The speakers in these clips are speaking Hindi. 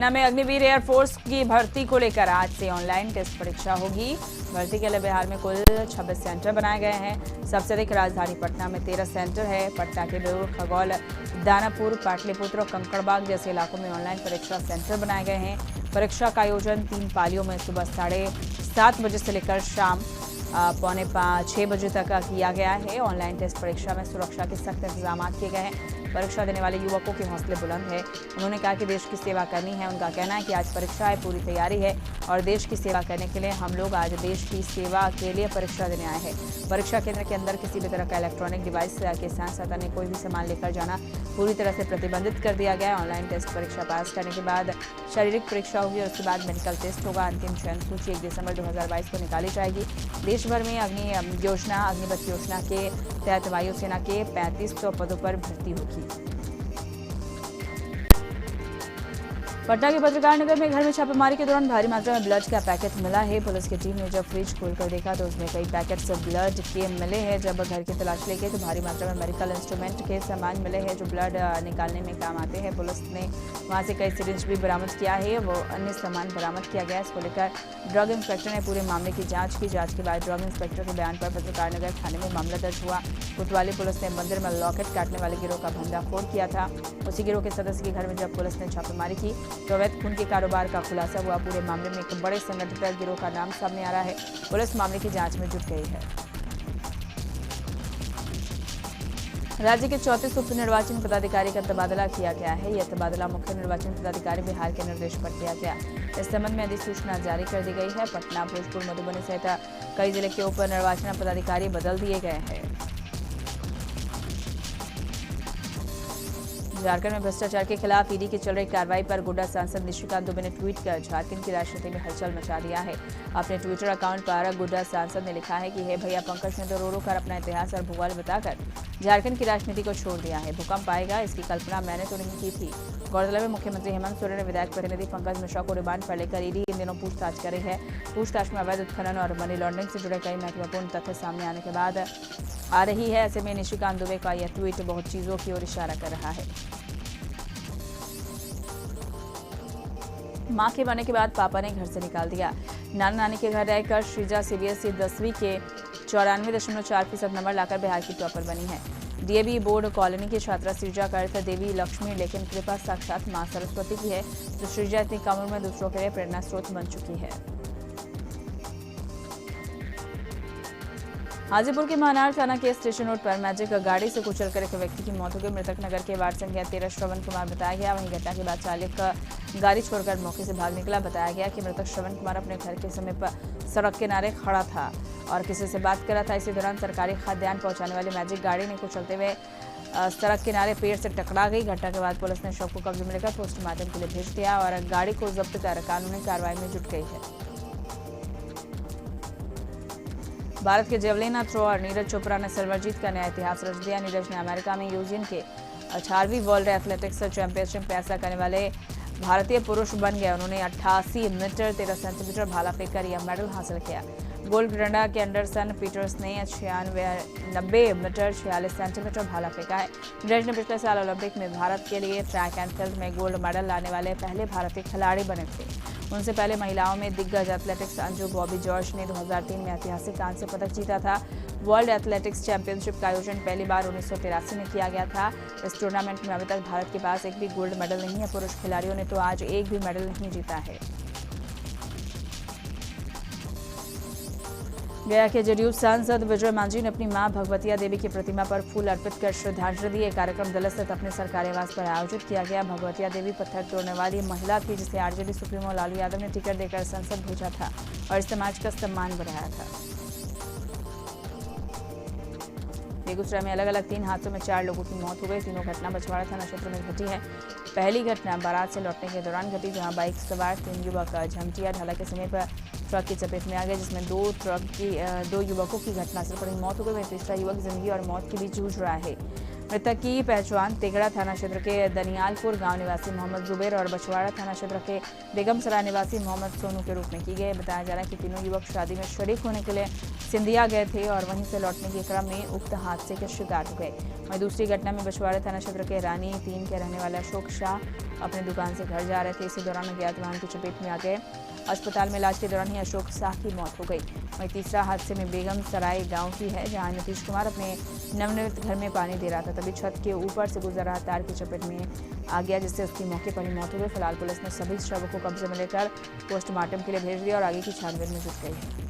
पटना में अग्निवीर एयरफोर्स की भर्ती को लेकर आज से ऑनलाइन टेस्ट परीक्षा होगी। भर्ती के लिए बिहार में कुल 26 सेंटर बनाए गए हैं। सबसे अधिक राजधानी पटना में 13 सेंटर है। पटना के बेउर, खगौल, दानापुर, पाटलिपुत्र और कंकड़बाग जैसे इलाकों में ऑनलाइन परीक्षा सेंटर बनाए गए हैं। परीक्षा का आयोजन 3 पालियों में सुबह 7:30 बजे से लेकर शाम 5:45-6 बजे तक किया गया है। ऑनलाइन टेस्ट परीक्षा में सुरक्षा के सख्त इंतजाम किए गए हैं। परीक्षा देने वाले युवकों के हौसले बुलंद है। उन्होंने कहा कि देश की सेवा करनी है। उनका कहना है कि आज परीक्षा है, पूरी तैयारी है और देश की सेवा करने के लिए हम लोग आज देश की सेवा के लिए परीक्षा देने आए हैं। परीक्षा केंद्र के अंदर किसी भी तरह का इलेक्ट्रॉनिक डिवाइस के साथ साथ अन्य कोई भी सामान लेकर जाना पूरी तरह से प्रतिबंधित कर दिया गया है। ऑनलाइन टेस्ट परीक्षा पास करने के बाद शारीरिक परीक्षा होगी और उसके बाद मेडिकल टेस्ट होगा। अंतिम चयन सूची 1 दिसंबर 2022 को निकाली जाएगी। देश भर में अग्निपथ योजना के तहत वायुसेना के 3500 पदों पर भर्ती होगी। पटना के पत्रकार नगर में घर में छापेमारी के दौरान भारी मात्रा में ब्लड का पैकेट मिला है। पुलिस की टीम ने जब फ्रिज खोलकर देखा तो उसमें कई पैकेट ब्लड के मिले हैं। जब घर की तलाश ली गई तो भारी मात्रा में मेडिकल इंस्ट्रूमेंट के सामान मिले हैं जो ब्लड निकालने में काम आते हैं। पुलिस ने वहां से कई सिरिंज भी बरामद किया है। वो अन्य सामान बरामद किया गया। इसको लेकर ड्रग इंस्पेक्टर ने पूरे मामले की जाँच की। जाँच के बाद ड्रग इंस्पेक्टर के बयान पर पत्रकार नगर थाने में मामला दर्ज हुआ। कोतवाली पुलिस ने मंदिर में लॉकेट काटने वाले गिरोह का भंडाफोड़ किया था। उसी गिरोह के सदस्य के घर में जब पुलिस ने छापेमारी की तो अवैध खून के कारोबार का खुलासा हुआ। पूरे मामले में एक बड़े संगठित गिरोह का नाम सामने आ रहा है। पुलिस मामले की जांच में जुट गई है। राज्य के 34 उप निर्वाचन पदाधिकारी का तबादला किया गया है। यह तबादला मुख्य निर्वाचन पदाधिकारी बिहार के निर्देश पर किया गया। इस संबंध में अधिसूचना जारी कर दी गई है। पटना, भोजपुर, मधुबनी सहित कई जिले के उप निर्वाचन पदाधिकारी बदल दिए गए हैं। झारखंड में भ्रष्टाचार के खिलाफ ईडी की चल रही कार्रवाई पर गोड्डा सांसद निशिकांत दुबे ने ट्वीट कर झारखंड की राजनीति में हलचल मचा दिया है। अपने ट्विटर अकाउंट पर गोड्डा सांसद ने लिखा है कि हे भैया, पंकज ने तो रो रो कर अपना इतिहास और भूगोल बताकर झारखंड की राजनीति को छोड़ दिया है। भूकंप आएगा इसकी कल्पना मैंने तो नहीं की थी। गौरतलब है, मुख्यमंत्री हेमंत सोरेन ने विधायक प्रतिनिधि पंकज मिश्रा को रिमांड पर लेकर ईडी इन दिनों पूछताछ कर रही है। पूछताछ में अवैध उत्खनन और मनी लॉन्ड्रिंग से जुड़े कई महत्वपूर्ण तथ्य सामने आने के बाद आ रही है। ऐसे में निशिकांत दुबे का यह ट्वीट बहुत चीजों की ओर इशारा कर रहा है। मां के मरने के बाद पापा ने घर से निकाल दिया। नाना नानी के घर रहकर श्रीजा सीबीएसई 10वीं के 94.4% नंबर लाकर बिहार की टॉपर बनी है। डीएवी बोर्ड कॉलोनी की छात्रा श्रीजा का अर्थ देवी लक्ष्मी, लेकिन कृपा साक्षात मां सरस्वती की है जो श्रीजा इतनी कम उम्र में दूसरों के लिए प्रेरणा स्रोत बन चुकी है। हाजीपुर के महानार थाना के स्टेशन रोड पर मैजिक गाड़ी से कुचलकर एक व्यक्ति की मौत हो गई। मृतक नगर के वार्ड संख्या 13 श्रवण कुमार बताया गया। वहीं घटना के बाद चालक गाड़ी छोड़कर मौके से भाग निकला। बताया गया कि मृतक श्रवण कुमार अपने घर के समीप सड़क किनारे खड़ा था और किसी से बात कर रहा था। इसी दौरान सरकारी खाद्यान्न पहुंचाने वाली मैजिक गाड़ी ने कुचलते हुए सड़क किनारे पेड़ से टकरा गई। घटना के बाद पुलिस ने शव को कब्जे में लेकर पोस्टमार्टम के लिए भेज दिया और गाड़ी को जब्त कर कानूनी कार्रवाई में जुट गई है। भारत के जेवलिन थ्रोअर नीरज चोपड़ा ने सिल्वर जीत का नया इतिहास रच दिया। नीरज ने अमेरिका में यूजिन के 18वीं वर्ल्ड एथलेटिक्स चैंपियनशिप में ऐसा करने वाले भारतीय पुरुष बन गए। उन्होंने 88 मीटर 13 सेंटीमीटर भाला फेंककर यह मेडल हासिल किया। गोल्ड कनाडा के एंडरसन पीटर्स ने 90 मीटर 46 सेंटीमीटर भाला फेंका है। नीरज ने पिछले साल ओलंपिक में भारत के लिए ट्रैक एंड फील्ड में गोल्ड मेडल लाने वाले पहले भारतीय खिलाड़ी बने थे। उनसे पहले महिलाओं में दिग्गज एथलेटिक्स अंजू बॉबी जॉर्ज ने 2003 में ऐतिहासिक कांस्य पदक जीता था। वर्ल्ड एथलेटिक्स चैंपियनशिप का आयोजन पहली बार 1983 में किया गया था। इस टूर्नामेंट में अभी तक भारत के पास एक भी गोल्ड मेडल नहीं है। पुरुष खिलाड़ियों ने तो आज एक भी मेडल नहीं जीता है। गया के जेडीयू सांसद विजय मांझी ने अपनी मां भगवतिया देवी की प्रतिमा पर फूल अर्पित कर श्रद्धांजलि दी। कार्यक्रम दिल्ली स्थित अपने सरकारी आवास पर आयोजित किया गया। भगवतिया देवी पत्थर तोड़ने वाली महिला थी जिसे आरजेडी सुप्रीमो लालू यादव ने टिकट देकर संसद भेजा था और समाज का सम्मान बढ़ाया था। बेगूसराय में अलग अलग 3 हादसों में 4 लोगों की मौत हो गई। तीनों घटना बछवाड़ा थाना क्षेत्र में घटी है। पहली घटना बारात से लौटने के दौरान घटी, जहां बाइक सवार 3 युवक झमटिया ढाला के समीप ट्रक की चपेट में आ गए, जिसमें 2 युवकों की घटनास्थल पर ही मौत हो गई। वहीं तीसरा युवक जिंदगी और मौत के बीच जूझ रहा है। मृतक की पहचान तेगड़ा थाना क्षेत्र के दनियालपुर गांव निवासी मोहम्मद जुबेर और बछवाड़ा थाना क्षेत्र के बेगम सराय निवासी मोहम्मद सोनू के रूप में की गई। बताया जा रहा है कि तीनों युवक शादी में शरीक होने के लिए सिंधिया गए थे और वहीं से लौटने के क्रम में उक्त हादसे के शिकार हो गए। वहीं दूसरी घटना में बछवाड़ा थाना क्षेत्र के रानी 3 के रहने वाले अशोक शाह अपनी दुकान से घर जा रहे थे। इसी दौरान अज्ञात वाहन की चपेट में आ गए। अस्पताल में इलाज के दौरान ही अशोक शाह की मौत हो गई। वहीं तीसरा हादसे में बेगम सराय गांव की है, जहां नीतीश कुमार अपने नवनिर्मित घर में पानी दे रहा था, तभी छत के ऊपर से गुजर रहा तार की चपेट में आ गया, जिससे उसकी मौके पर ही मौत हो गई। फिलहाल पुलिस ने सभी शवों को कब्जे में लेकर पोस्टमार्टम के लिए भेज दिया और आगे की छानबीन में जुट गई है।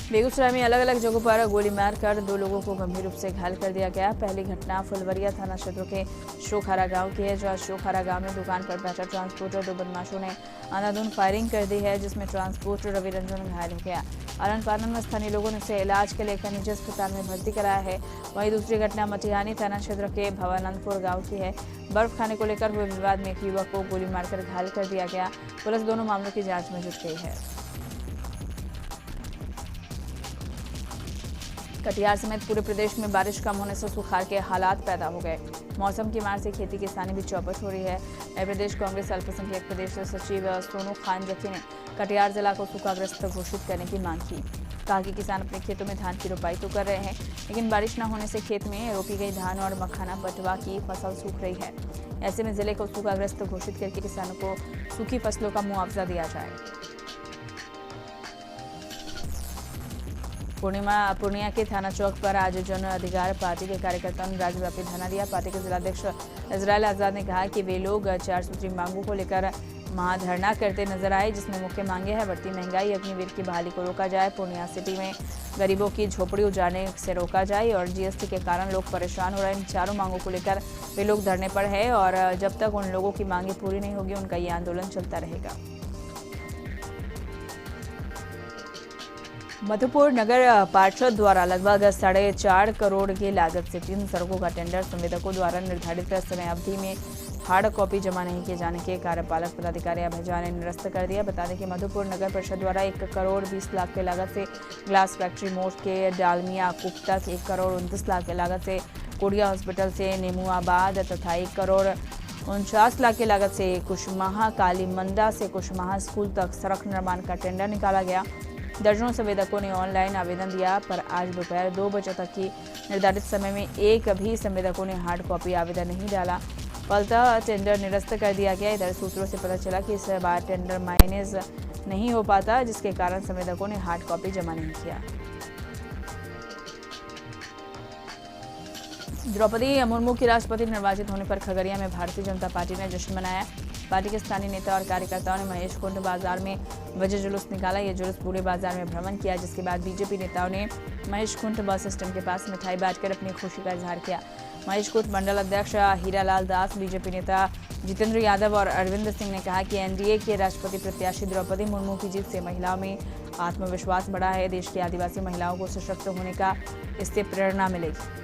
बेगूसराय में अलग अलग जगहों पर गोली मारकर 2 लोगों को गंभीर रूप से घायल कर दिया गया। पहली घटना फुलवरिया थाना क्षेत्र के शोखारा गांव की है, जहां शोखारा गांव में दुकान पर बैठा ट्रांसपोर्टर 2 बदमाशों ने अंधाधुंध फायरिंग कर दी है, जिसमें ट्रांसपोर्टर रवि रंजन घायल हो गया। आनंद फानन में स्थानीय लोगों ने उसे इलाज के लिए निजी अस्पताल में भर्ती कराया है। वहीं दूसरी घटना मटिहानी थाना क्षेत्र के भवानंदपुर गाँव की है। बर्फ खाने को लेकर हुए विवाद में एक युवक को गोली मारकर घायल कर दिया गया। पुलिस दोनों मामलों की जाँच में जुट गई है। कटिहार समेत पूरे प्रदेश में बारिश कम होने से सुखाड़ के हालात पैदा हो गए। मौसम की मार से खेती किसानी भी चौपट हो रही है। मध्य प्रदेश कांग्रेस अल्पसंख्यक प्रदेश सचिव सोनू खान जखी ने कटिहार जिला को सूखाग्रस्त घोषित करने की मांग की। कहा कि किसान अपने खेतों में धान की रोपाई तो कर रहे हैं, लेकिन बारिश न होने से खेत में रोपी गई धान और मखाना बटवा की फसल सूख रही है। ऐसे में जिले को सूखाग्रस्त घोषित करके किसानों को सूखी फसलों का मुआवजा दिया जाए। पूर्णिया के थाना चौक पर आज जन अधिकार पार्टी के कार्यकर्ताओं ने राज्यव्यापी धरना दिया। पार्टी के जिलाध्यक्ष इजराइल आजाद ने कहा कि वे लोग 4 सूत्री मांगों को लेकर महाधरना करते नजर आए, जिसमें मुख्य मांगे हैं बढ़ती महंगाई, अग्निवीर की बहाली को रोका जाए, पूर्णिया सिटी में गरीबों की झोपड़ी उजाड़ने से रोका जाए और जीएसटी के कारण लोग परेशान हो रहे हैं। इन चारों मांगों को लेकर वे लोग धरने पर है और जब तक उन लोगों की मांगे पूरी नहीं होगी उनका ये आंदोलन चलता रहेगा। मधुपुर नगर पार्षद द्वारा लगभग 4.5 करोड़ की लागत से 3 सड़कों का टेंडर संवेदकों द्वारा निर्धारित समय अवधि में हार्ड कॉपी जमा नहीं किए जाने के कार्यपालक पदाधिकारी अभय झा ने निरस्त कर दिया। बता दें कि मधुपुर नगर परिषद द्वारा 1 करोड़ 20 लाख की लागत से ग्लास फैक्ट्री मोड़ के डालमिया कूप तक, 1 करोड़ 29 लाख की लागत से कोडिया हॉस्पिटल से नेमुआबाद तथा 1 करोड़ 49 लाख की लागत से कुशमाहा कालीमंदा से कुशमाहा स्कूल तक सड़क निर्माण का टेंडर निकाला गया। दर्जनों संवेदकों ने ऑनलाइन आवेदन दिया, पर आज दोपहर 2 बजे तक की निर्धारित समय में एक भी संवेदकों ने हार्ड कॉपी आवेदन नहीं डाला, फलतः टेंडर निरस्त कर दिया गया। इधर सूत्रों से पता चला कि इस बार टेंडर माइनेज नहीं हो पाता, जिसके कारण संवेदकों ने हार्ड कॉपी जमा नहीं किया। द्रौपदी मुर्मू की राष्ट्रपति निर्वाचित होने पर खगड़िया में भारतीय जनता पार्टी ने जश्न मनाया। पार्टी के स्थानीय नेता और कार्यकर्ताओं ने महेश कुंड बाजार में विजय जुलूस निकाला। यह जुलूस पूरे बाजार में भ्रमण किया, जिसके बाद बीजेपी नेताओं ने महेश कुंड बस स्टैंड के पास मिठाई बांटकर अपनी खुशी का इजहार किया। महेश कुंड मंडल अध्यक्ष हीरालाल दास, बीजेपी नेता जितेंद्र यादव और अरविंद सिंह ने कहा कि एनडीए के राष्ट्रपति प्रत्याशी द्रौपदी मुर्मू की जीत से महिलाओं में आत्मविश्वास बढ़ा है। देश की आदिवासी महिलाओं को सशक्त होने का इससे प्रेरणा मिलेगी।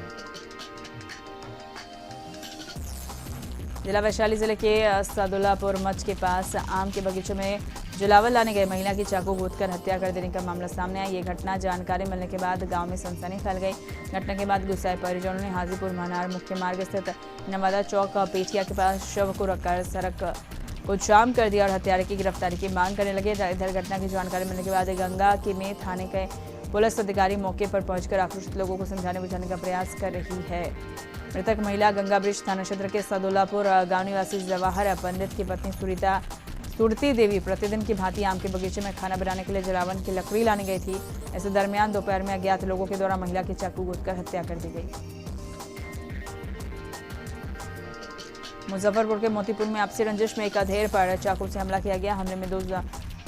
जिला वैशाली जिले के सादुल्लापुर मच के पास आम के बगीचे में जलावन लाने गए महिला की चाकू गोदकर हत्या कर देने का मामला सामने आया। ये घटना जानकारी मिलने के बाद गांव में सनसनी फैल गई। घटना के बाद गुस्साए परिजनों ने हाजीपुर महानार मुख्य मार्ग स्थित नवादा चौक पेटिया के पास शव को रखकर सड़क को जाम कर दिया और हत्यारे की गिरफ्तारी की मांग करने लगे। इधर घटना की जानकारी मिलने के बाद गंगा के में थाने के पुलिस अधिकारी मौके पर पहुंचकर आक्रोशित लोगों को समझाने बुझाने का प्रयास कर रही है। मृतक महिला गंगा ब्रिज थाना क्षेत्र के सदुल्लापुर गांव निवासी जवाहर पंडित की पत्नी सुरती देवी प्रतिदिन की भांति आम के बगीचे में खाना बनाने के लिए जलावन की लकड़ी लाने गई थी। इस दरमियान दोपहर में अज्ञात लोगों के द्वारा महिला की चाकू गोदकर हत्या कर दी गई। मुजफ्फरपुर के मोतीपुर में आपसी रंजिश में एक अधेड़ पर चाकू से हमला किया गया। हमले में 2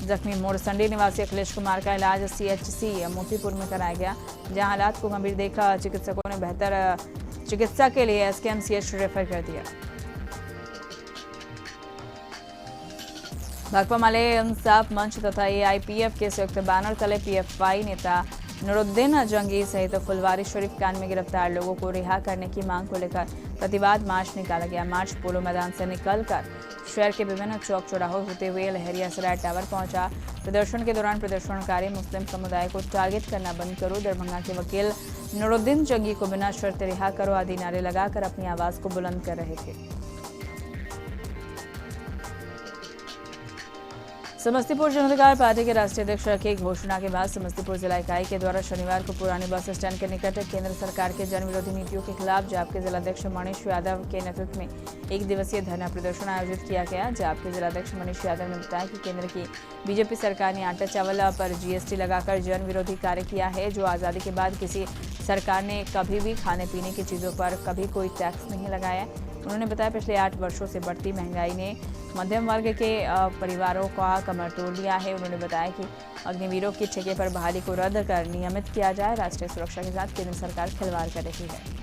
जख्मी मोरसंडी निवासी अखिलेश कुमार का इलाज सीएचसी मोतीपुर में कराया गया, जहां हालात को गंभीर देखा चिकित्सकों ने बेहतर चिकित्सा के लिए एसकेएमसीएच रेफर कर दिया। भाकपा माले इंसाफ मंच तथा एआईपीएफ के संयुक्त बैनर तले पीएफआई नेता नूरुद्दीन जंगी सहित फुलवारी शरीफ कांड में गिरफ्तार लोगों को रिहा करने की मांग को लेकर प्रतिवाद मार्च निकाला गया। मार्च पोलो मैदान से निकलकर शहर के विभिन्न चौक चौराहों होते हुए लहरियासराय टावर पहुंचा। प्रदर्शन के दौरान प्रदर्शनकारी मुस्लिम समुदाय को टारगेट करना बंद करो, दरभंगा के वकील नूरुद्दीन जंगी को बिना शर्त रिहा करो आदि नारे लगाकर अपनी आवाज को बुलंद कर रहे थे। समस्तीपुर जन पार्टी के राष्ट्रीय अध्यक्ष की घोषणा के बाद समस्तीपुर जिला इकाई के द्वारा शनिवार को पुरानी बस स्टैंड के निकट केंद्र सरकार के जन विरोधी नीतियों के खिलाफ जाप के जिलाध्यक्ष मनीष यादव के नेतृत्व में एक दिवसीय धरना प्रदर्शन आयोजित किया गया। जाप के जिलाध्यक्ष मनीष यादव ने बताया कि केंद्र की बीजेपी सरकार ने आटा चावल पर जीएसटी लगाकर जन विरोधी कार्य किया है। जो आज़ादी के बाद किसी सरकार ने कभी भी खाने पीने की चीज़ों पर कभी कोई टैक्स नहीं लगाया। उन्होंने बताया पिछले 8 वर्षों से बढ़ती महंगाई ने मध्यम वर्ग के परिवारों का कमर तोड़ लिया है। उन्होंने बताया कि अग्निवीरों की ठेके पर बहाली को रद्द कर नियमित किया जाए। राष्ट्रीय सुरक्षा के साथ केंद्र सरकार खिलवाड़ कर रही है।